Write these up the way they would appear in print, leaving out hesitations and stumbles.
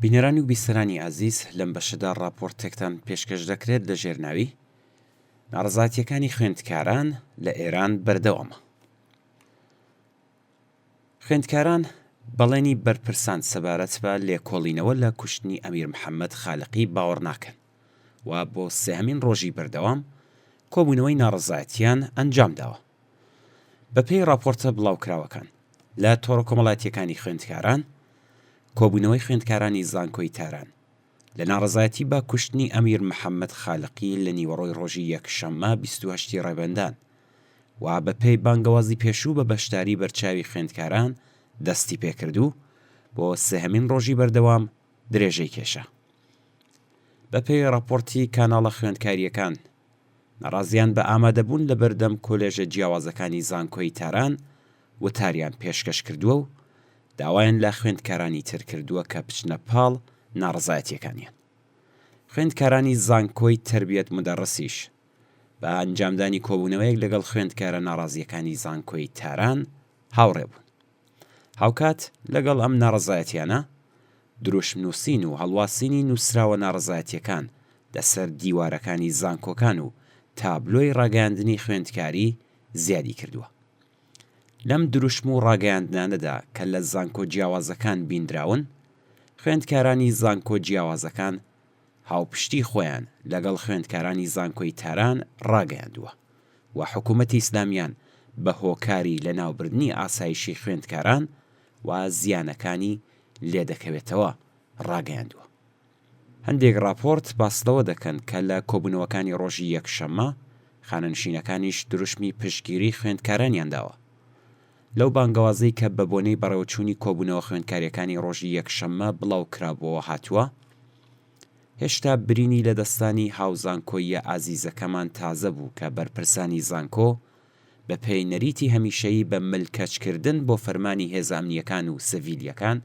بینەرانی و بیسەرانی عەزیز لەم بەشەدا ڕاپۆرتێکتان پێشکەش دەکرێت لە ژێرناوی ناڕەزایەتیەکانی خوێندکاران لە ئێران بەردەوامە. خوێندکاران بەڵێنی بەرپرسان سەبارەت بە لێکۆڵینەوە لە کوشتنی ئەمیر محەممەد خالقی باوەڕ ناکەن و بۆ سێهەمین ڕۆژی بەردەوام کۆبوونەوەی ناڕەزایەتیان ئەنجام داوە. بەپێی راپۆرتە بڵاوکراوەکان لە تۆڕە کۆمەڵایەتیەکانی خوێندکاران، کۆبوونەوەی خوێندکارانی زانکۆی تاران لە ناڕەزایەتی بە کوشتنی ئەمیر محەممەد خالقی لە نیوەڕۆی ڕۆژی یەکشەممە 28 ڕێبەندان و بەپێی بانگەوازی پێشوو بە بەشداری بەرچاوی خوێندکاران دەستی پێکردو بۆ سێهەمین ڕۆژی بەردەوام درێژەی کێشە. بەپێی راپۆرتی کاناڵە خوێندکاریەکان، ناڕازیان بە ئامادەبوون لە بەردەم کۆلێژە جیاوازەکانی زانکۆی تاران وتاریان پێشکەش کردووە و داوایان لە خوێندکارانی تر کردووە کە بچنە پاڵ ناڕەزایەتیەکانیان. خوێندکارانی زانکۆی تربیەت مدەڕەسیش بە ئەنجامدانی کۆبوونەوەیەک لەگەڵ خوێندکارە ناڕازیەکانی زانکۆی تاران هاوڕێ بوون. هاوکات لەگەڵ ئەم ناڕەزایەتیانە دروشمنووسین و هەڵواسینی نووسراوە ناڕەزایەتیەکان لەسەر دیوارەکانی زانکۆکان و تابلۆی ڕاگەیاندنی خوێندکاری زیادی کردووە. لەم دروشم و ڕاگەیاندنانەدا کە لە زانکۆ جیاوازەکان بیندراون، خوێندکارانی زانکۆ جیاوازەکان هاوپشتی خۆیان لەگەڵ خوێندکارانی زانکۆی تاران ڕاگەیاندووە و حکوومەتی ئیسلامیان بە هۆکاری لە ناوبردنی ئاسایشی خوێندکاران و زیانەکانی لێدەکەوێتەوە ڕاگەیاندووە. هەندێک راپۆرت باسلەوە دەکەن کە لە کۆبوونەوەکانی ڕۆژی یەکشەممە خانەنشینەکانیش دروشمی پشتگیری خوێندکارانیان داوە. لەو بانگەوازەی کە بە بۆنەی بەڕێوەچوونی کۆبوونەوە خوێندکاریەکانی ڕۆژی یەکشەممە بڵاو کرابەوە هاتووە، هێشتا برینی لە دەستانی هاوزانکۆیە ئازیزەکەمان تازە بوو کە بەرپرسانی زانکۆ بە پێی نەریتی هەمیشەیی بە ملکەچکردن بۆ فەرمانی هێزە ئەمنیەکان و سڤیلیەکان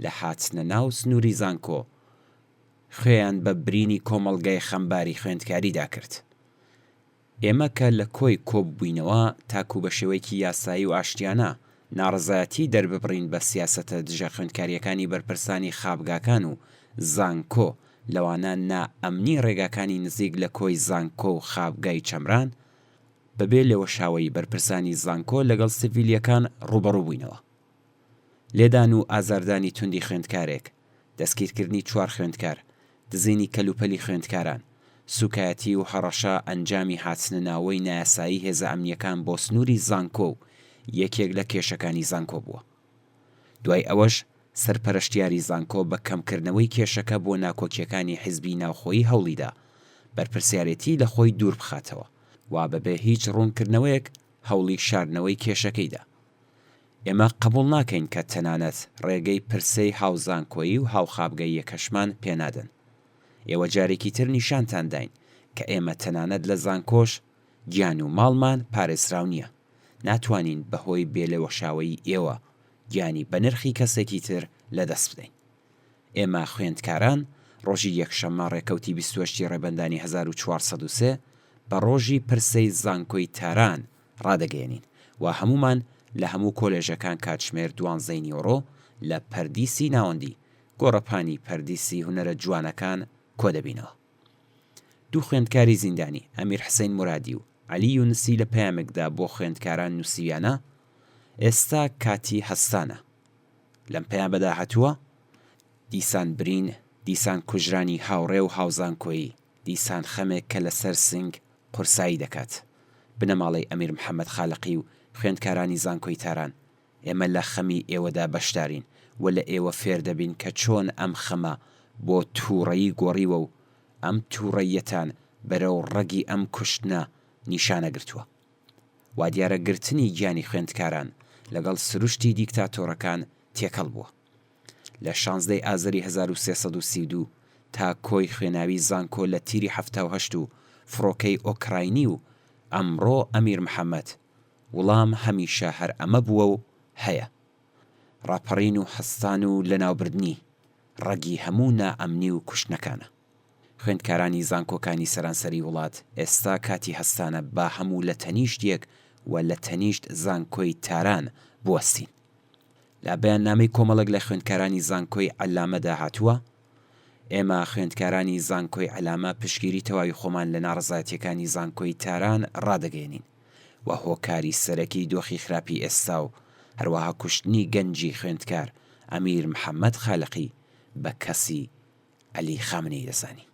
لە هاتنە ناو سنووری زانکۆ خۆیان بە برینی کۆمەڵگەی خەمباری خوێندکاریدا کرد. ئێمە کە لە کۆی کۆببووینەوە تاکو بە شێوەیەکی یاسایی و ئاشتیانە ناڕەزایەتی دەرببڕین بە سیاسەتە دژە خوێندکاریەکانی بەرپرسانی خابگاکان و زانکۆ لەوانە نائەمنی ڕێگاکانی نزیک لە کۆی زانکۆ و خابگای چەمران بەبێ لێوەشاوەی بەرپرسانی زانکۆ لەگەڵ سڤیلیەکان ڕوبەڕوو بووینەوە. لێدان و ئازاردانی توندی خوێندکارێک، دەستگیرکردنی 4 خوێندکار، دزینی کەلوپەلی خوێندکاران، سوکایەتی و هەڕەشە ئەنجامی هاتنە ناوەی نایاسایی هێزە ئەمنیەکان بۆ سنووری زانکۆ و یەکێک لە کێشەکانی زانکۆ بووە. دوای ئەوەش سەرپەرشتیاری زانکۆ بە کەمکردنەوەی کێشەکە بۆ ناکۆکیەکانی حیزبی ناوخۆیی هەوڵیدا بەرپرسیارەتی لە خۆی دوور بخاتەوە و بەبێ هیچ ڕوونکردنەوەیەک هەوڵی شاردنەوەی کێشەکەیدا. ئێمە قبوڵ ناکەین کە تەنانەت ڕێگەی پرسەی هاوزانکۆیی و هاوخابگەی یەکەشمان پێنادەن. ئێوە جارێکی تر نیشانتان داین کە ئێمە تەنانەت لە زانکۆش گیان و ماڵمان پارێزراو نییە. ناتوانین بەهۆی بێلێوەشاوەی ئێوە گیانی بە نرخی کەسێکی تر لەدەست بدەین. ئێمە خوێندکاران ڕۆژی یەکشەممە ڕێکەوتی 28 ڕێبەندانی 1403 بە ڕۆژی پرسەی زانکۆی تاران ڕادەگەێنین و هەمومان لە هەموو کۆلێژەکان کاتژمێر 12 نیوەڕۆ لە پەردیسی ناوەندی گۆڕەپانی پەردیسی هونەرە جوانەکان کۆ دەبینەوە. 2 خوێندکاری زیندانی ئەمیر حسەین مورادی و عەلی یونسی لە پەیامێکدا بۆ خوێندکاران نووسیویانە ئێستا کاتی هەستانە. لەم پەیامەدا هاتووە: دیسان برین، دیسان کوژرانی هاوڕێ و هاوزانکۆیی، دیسان خەمێک کە لەسەر سنگ قورسایی دەکات. بنەماڵەی ئەمیر محەممەد خالقی و خوێندکارانی زانکۆی تاران، ئێمە لە خەمی ئێوەدا بەشدارین و لە ئێوە فێر دەبین کە چۆن ئەم خەمە بۆ تووڕەیی گۆڕیوە و ئەم تووڕەیەتان بەرەو ڕەگی ئەم کوشتنە نیشانەگرتووە. وا دیارە گرتنی گیانی خوێندکاران لەگەڵ سروشتی دیکتاتۆرەکان تێکەڵ بووە. لە 16 ئازەری 1332 تا کۆی خوێناوی زانکۆ لە تیری 78 و فڕۆکەی ئۆکراینی و ئەمڕۆ ئەمیر محەممەد، وڵام هەمیشە هەر ئەمە بووە و هەیە. ڕاپەڕین و هەستان و لەناوبردنی ڕەگی هەموو نائەمنی و کوشتنەکانە. خوێندکارانی زانکۆکانی سەرانسەری وڵات ئێستا کاتی هەستانە با هەموو لە تەنیشت یەک و لە تەنیشت زانکۆی تاران بوەستین. لە بەیاننامەی کۆمەڵێک لە خوێندکارانی زانکۆی عەلامەدا هاتووە ئێمە خوێندکارانی زانکۆی عەلامە پشگیری تەواوی خۆمان لە ناڕەزایەتیەکانی زانکۆی تاران ڕادەگەێنین و هۆکاری سەرەکی دۆخی خراپی ئێستا و هەروەها کوشتنی گەنجی خوێندکار ئەمیر محەممەد خالقی بە کەسی عەلی خامنەی دەزانی.